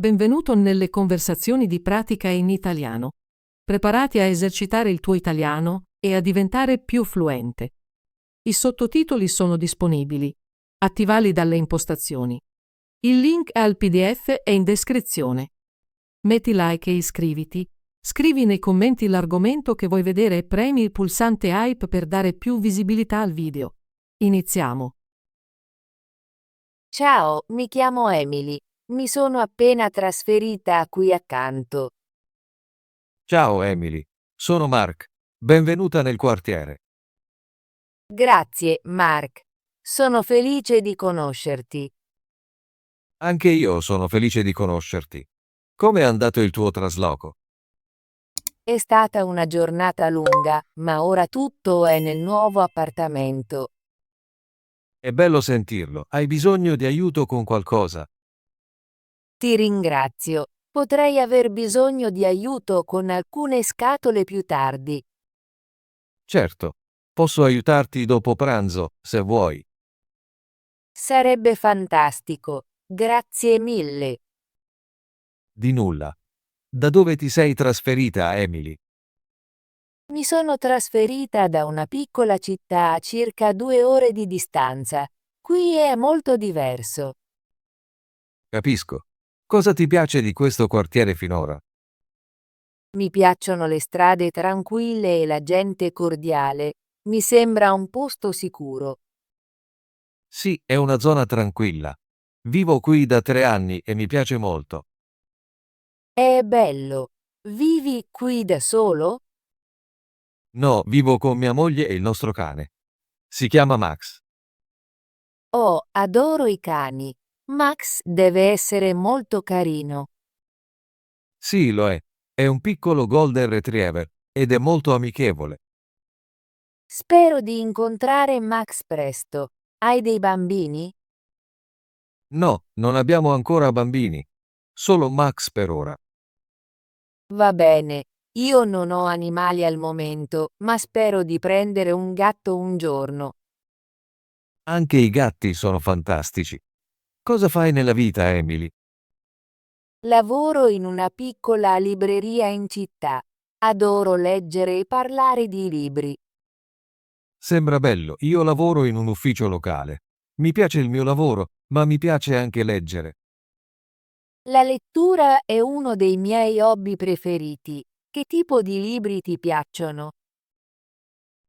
Benvenuto nelle conversazioni di pratica in italiano. Preparati a esercitare il tuo italiano e a diventare più fluente. I sottotitoli sono disponibili. Attivali dalle impostazioni. Il link al PDF è in descrizione. Metti like e iscriviti. Scrivi nei commenti l'argomento che vuoi vedere e premi il pulsante hype per dare più visibilità al video. Iniziamo. Ciao, mi chiamo Emily. Mi sono appena trasferita qui accanto. Ciao Emily, sono Mark. Benvenuta nel quartiere. Grazie, Mark. Sono felice di conoscerti. Anche io sono felice di conoscerti. Come è andato il tuo trasloco? È stata una giornata lunga, ma ora tutto è nel nuovo appartamento. È bello sentirlo. Hai bisogno di aiuto con qualcosa? Ti ringrazio. Potrei aver bisogno di aiuto con alcune scatole più tardi. Certo, posso aiutarti dopo pranzo, se vuoi. Sarebbe fantastico. Grazie mille. Di nulla. Da dove ti sei trasferita, Emily? Mi sono trasferita da una piccola città a circa 2 ore di distanza. Qui è molto diverso. Capisco. Cosa ti piace di questo quartiere finora? Mi piacciono le strade tranquille e la gente cordiale. Mi sembra un posto sicuro. Sì, è una zona tranquilla. Vivo qui da 3 anni e mi piace molto. È bello. Vivi qui da solo? No, vivo con mia moglie e il nostro cane. Si chiama Max. Oh, adoro i cani. Max deve essere molto carino. Sì, lo è. È un piccolo Golden Retriever ed è molto amichevole. Spero di incontrare Max presto. Hai dei bambini? No, non abbiamo ancora bambini. Solo Max per ora. Va bene. Io non ho animali al momento, ma spero di prendere un gatto un giorno. Anche i gatti sono fantastici. Cosa fai nella vita, Emily? Lavoro in una piccola libreria in città. Adoro leggere e parlare di libri. Sembra bello, io lavoro in un ufficio locale. Mi piace il mio lavoro, ma mi piace anche leggere. La lettura è uno dei miei hobby preferiti. Che tipo di libri ti piacciono?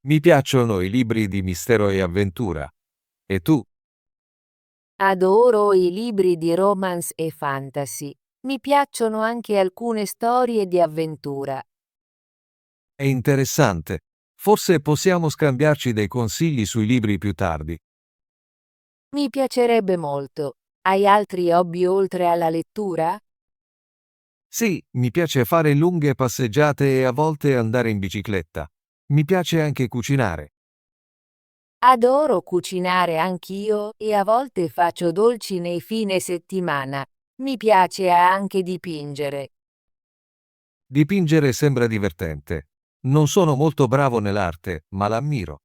Mi piacciono i libri di mistero e avventura. E tu? Adoro i libri di romance e fantasy. Mi piacciono anche alcune storie di avventura. È interessante. Forse possiamo scambiarci dei consigli sui libri più tardi. Mi piacerebbe molto. Hai altri hobby oltre alla lettura? Sì, mi piace fare lunghe passeggiate e a volte andare in bicicletta. Mi piace anche cucinare. Adoro cucinare anch'io e a volte faccio dolci nei fine settimana. Mi piace anche dipingere. Dipingere sembra divertente. Non sono molto bravo nell'arte, ma l'ammiro.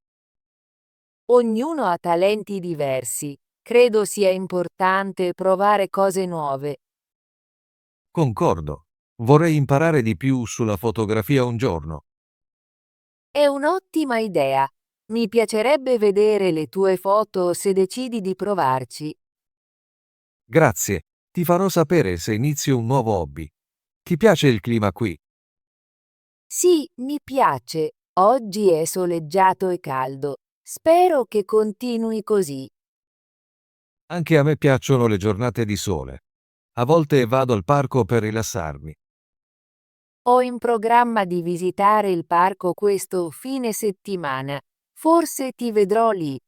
Ognuno ha talenti diversi. Credo sia importante provare cose nuove. Concordo. Vorrei imparare di più sulla fotografia un giorno. È un'ottima idea. Mi piacerebbe vedere le tue foto se decidi di provarci. Grazie. Ti farò sapere se inizio un nuovo hobby. Ti piace il clima qui? Sì, mi piace. Oggi è soleggiato e caldo. Spero che continui così. Anche a me piacciono le giornate di sole. A volte vado al parco per rilassarmi. Ho in programma di visitare il parco questo fine settimana. Forse ti vedrò lì.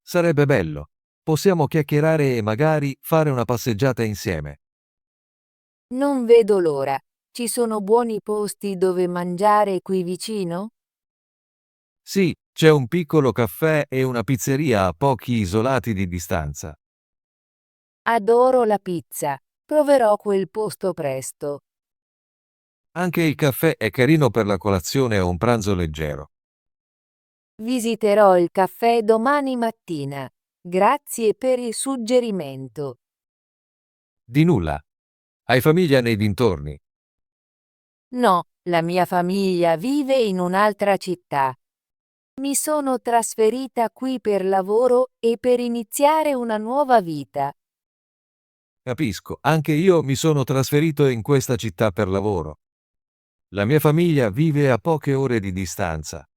Sarebbe bello. Possiamo chiacchierare e magari fare una passeggiata insieme. Non vedo l'ora. Ci sono buoni posti dove mangiare qui vicino? Sì, c'è un piccolo caffè e una pizzeria a pochi isolati di distanza. Adoro la pizza. Proverò quel posto presto. Anche il caffè è carino per la colazione o un pranzo leggero. Visiterò il caffè domani mattina. Grazie per il suggerimento. Di nulla. Hai famiglia nei dintorni? No, la mia famiglia vive in un'altra città. Mi sono trasferita qui per lavoro e per iniziare una nuova vita. Capisco, anche io mi sono trasferito in questa città per lavoro. La mia famiglia vive a poche ore di distanza.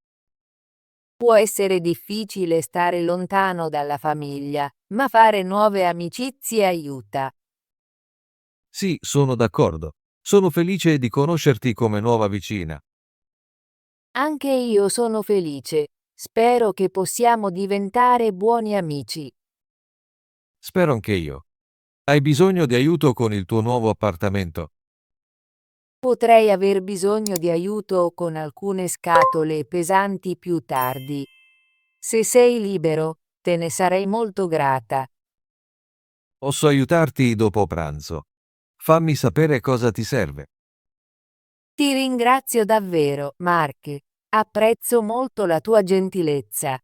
Può essere difficile stare lontano dalla famiglia, ma fare nuove amicizie aiuta. Sì, sono d'accordo. Sono felice di conoscerti come nuova vicina. Anche io sono felice. Spero che possiamo diventare buoni amici. Spero anche io. Hai bisogno di aiuto con il tuo nuovo appartamento? Potrei aver bisogno di aiuto con alcune scatole pesanti più tardi. Se sei libero, te ne sarei molto grata. Posso aiutarti dopo pranzo. Fammi sapere cosa ti serve. Ti ringrazio davvero, Mark. Apprezzo molto la tua gentilezza.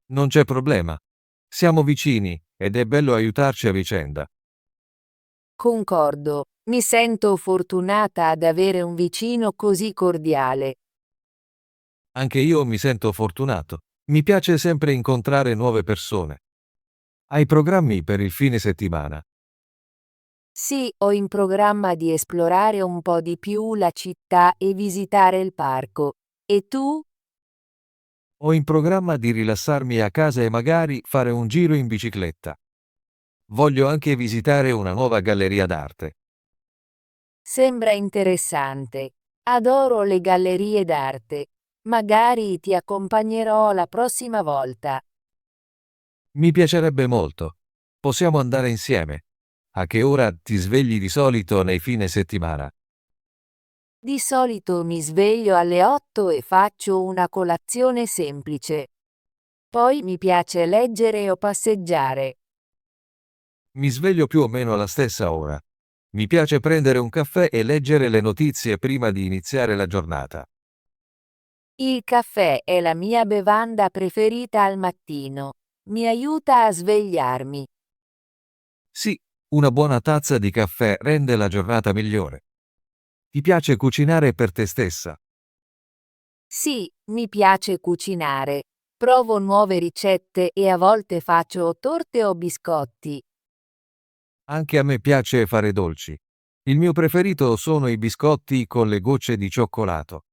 Non c'è problema. Siamo vicini ed è bello aiutarci a vicenda. Concordo. Mi sento fortunata ad avere un vicino così cordiale. Anche io mi sento fortunato. Mi piace sempre incontrare nuove persone. Hai programmi per il fine settimana? Sì, ho in programma di esplorare un po' di più la città e visitare il parco. E tu? Ho in programma di rilassarmi a casa e magari fare un giro in bicicletta. Voglio anche visitare una nuova galleria d'arte. Sembra interessante. Adoro le gallerie d'arte. Magari ti accompagnerò la prossima volta. Mi piacerebbe molto. Possiamo andare insieme. A che ora ti svegli di solito nei fine settimana? Di solito mi sveglio alle 8 e faccio una colazione semplice. Poi mi piace leggere o passeggiare. Mi sveglio più o meno alla stessa ora. Mi piace prendere un caffè e leggere le notizie prima di iniziare la giornata. Il caffè è la mia bevanda preferita al mattino. Mi aiuta a svegliarmi. Sì, una buona tazza di caffè rende la giornata migliore. Ti piace cucinare per te stessa? Sì, mi piace cucinare. Provo nuove ricette e a volte faccio torte o biscotti. Anche a me piace fare dolci. Il mio preferito sono i biscotti con le gocce di cioccolato.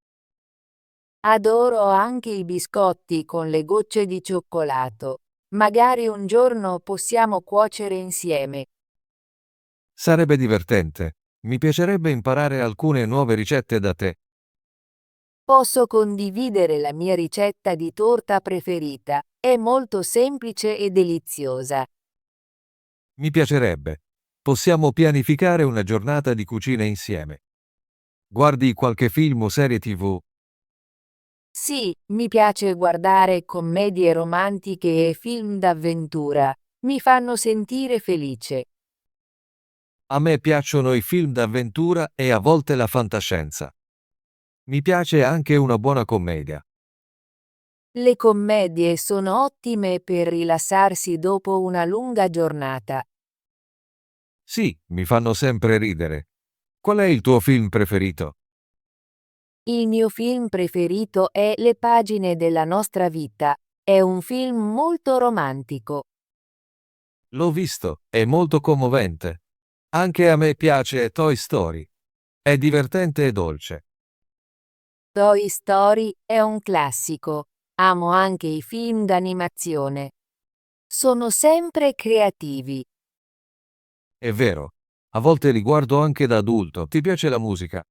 Adoro anche i biscotti con le gocce di cioccolato. Magari un giorno possiamo cuocere insieme. Sarebbe divertente. Mi piacerebbe imparare alcune nuove ricette da te. Posso condividere la mia ricetta di torta preferita. È molto semplice e deliziosa. Mi piacerebbe. Possiamo pianificare una giornata di cucina insieme. Guardi qualche film o serie TV? Sì, mi piace guardare commedie romantiche e film d'avventura. Mi fanno sentire felice. A me piacciono i film d'avventura e a volte la fantascienza. Mi piace anche una buona commedia. Le commedie sono ottime per rilassarsi dopo una lunga giornata. Sì, mi fanno sempre ridere. Qual è il tuo film preferito? Il mio film preferito è Le pagine della nostra vita. È un film molto romantico. L'ho visto, è molto commovente. Anche a me piace Toy Story. È divertente e dolce. Toy Story è un classico. Amo anche i film d'animazione. Sono sempre creativi. È vero. A volte li guardo anche da adulto. Ti piace la musica?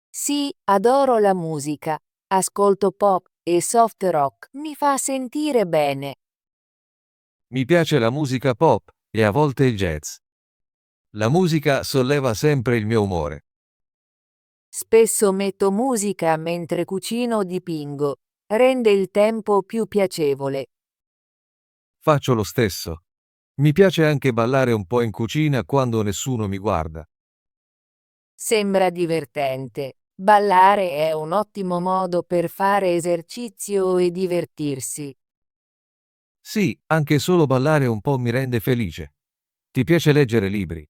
Sì, adoro la musica. Ascolto pop e soft rock. Mi fa sentire bene. Mi piace la musica pop e a volte il jazz. La musica solleva sempre il mio umore. Spesso metto musica mentre cucino o dipingo. Rende il tempo più piacevole. Faccio lo stesso. Mi piace anche ballare un po' in cucina quando nessuno mi guarda. Sembra divertente. Ballare è un ottimo modo per fare esercizio e divertirsi. Sì, anche solo ballare un po' mi rende felice. Ti piace leggere libri?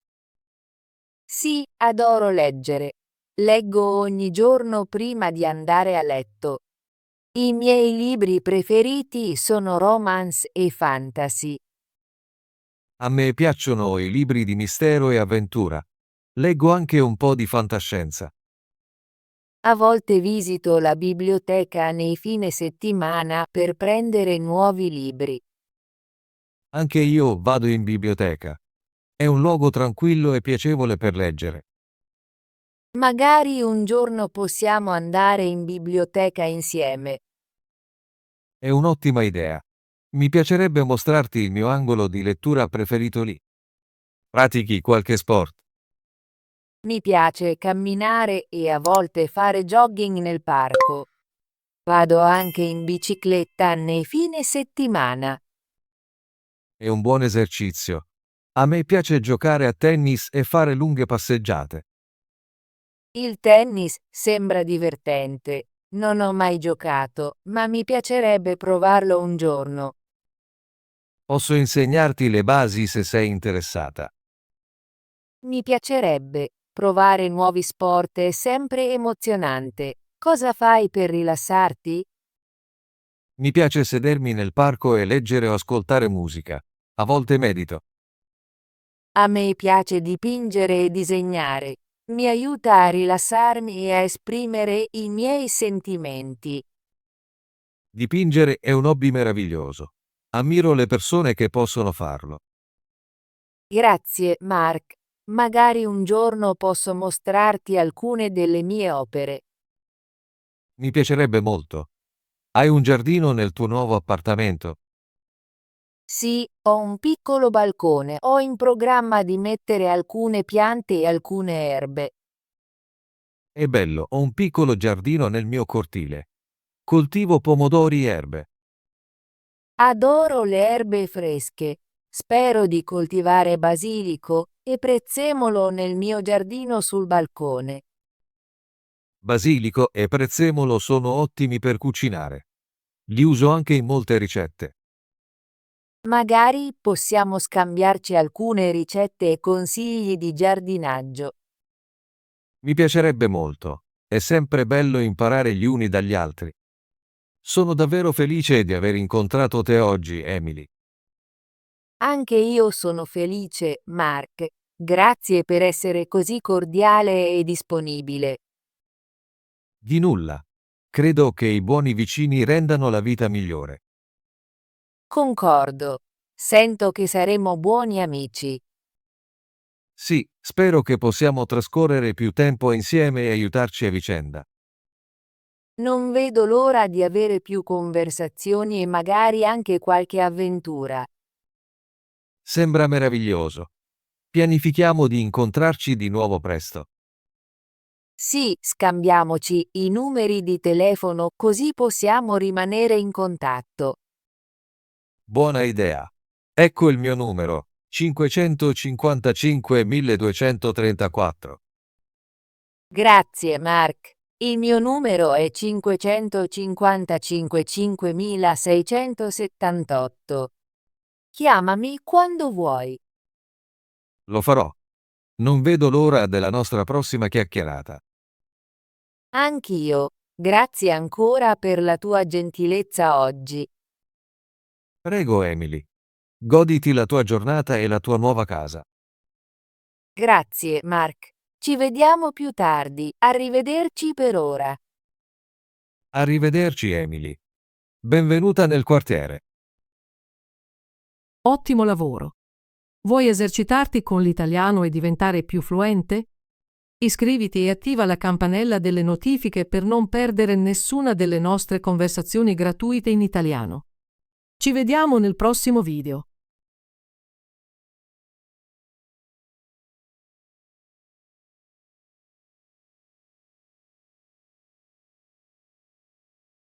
Sì, adoro leggere. Leggo ogni giorno prima di andare a letto. I miei libri preferiti sono romance e fantasy. A me piacciono i libri di mistero e avventura. Leggo anche un po' di fantascienza. A volte visito la biblioteca nei fine settimana per prendere nuovi libri. Anche io vado in biblioteca. È un luogo tranquillo e piacevole per leggere. Magari un giorno possiamo andare in biblioteca insieme. È un'ottima idea. Mi piacerebbe mostrarti il mio angolo di lettura preferito lì. Pratichi qualche sport? Mi piace camminare e a volte fare jogging nel parco. Vado anche in bicicletta nei fine settimana. È un buon esercizio. A me piace giocare a tennis e fare lunghe passeggiate. Il tennis sembra divertente. Non ho mai giocato, ma mi piacerebbe provarlo un giorno. Posso insegnarti le basi se sei interessata. Mi piacerebbe. Provare nuovi sport è sempre emozionante. Cosa fai per rilassarti? Mi piace sedermi nel parco e leggere o ascoltare musica. A volte medito. A me piace dipingere e disegnare. Mi aiuta a rilassarmi e a esprimere i miei sentimenti. Dipingere è un hobby meraviglioso. Ammiro le persone che possono farlo. Grazie, Mark. Magari un giorno posso mostrarti alcune delle mie opere. Mi piacerebbe molto. Hai un giardino nel tuo nuovo appartamento? Sì, ho un piccolo balcone. Ho in programma di mettere alcune piante e alcune erbe. È bello, ho un piccolo giardino nel mio cortile. Coltivo pomodori e erbe. Adoro le erbe fresche. Spero di coltivare basilico e prezzemolo nel mio giardino sul balcone. Basilico e prezzemolo sono ottimi per cucinare. Li uso anche in molte ricette. Magari possiamo scambiarci alcune ricette e consigli di giardinaggio. Mi piacerebbe molto. È sempre bello imparare gli uni dagli altri. Sono davvero felice di aver incontrato te oggi, Emily. Anche io sono felice, Mark. Grazie per essere così cordiale e disponibile. Di nulla. Credo che i buoni vicini rendano la vita migliore. Concordo. Sento che saremo buoni amici. Sì, spero che possiamo trascorrere più tempo insieme e aiutarci a vicenda. Non vedo l'ora di avere più conversazioni e magari anche qualche avventura. Sembra meraviglioso. Pianifichiamo di incontrarci di nuovo presto. Sì, scambiamoci i numeri di telefono così possiamo rimanere in contatto. Buona idea. Ecco il mio numero: 555 1234. Grazie, Mark. Il mio numero è 555 5678. Chiamami quando vuoi. Lo farò. Non vedo l'ora della nostra prossima chiacchierata. Anch'io. Grazie ancora per la tua gentilezza oggi. Prego, Emily. Goditi la tua giornata e la tua nuova casa. Grazie, Mark. Ci vediamo più tardi. Arrivederci per ora. Arrivederci, Emily. Benvenuta nel quartiere. Ottimo lavoro! Vuoi esercitarti con l'italiano e diventare più fluente? Iscriviti e attiva la campanella delle notifiche per non perdere nessuna delle nostre conversazioni gratuite in italiano. Ci vediamo nel prossimo video.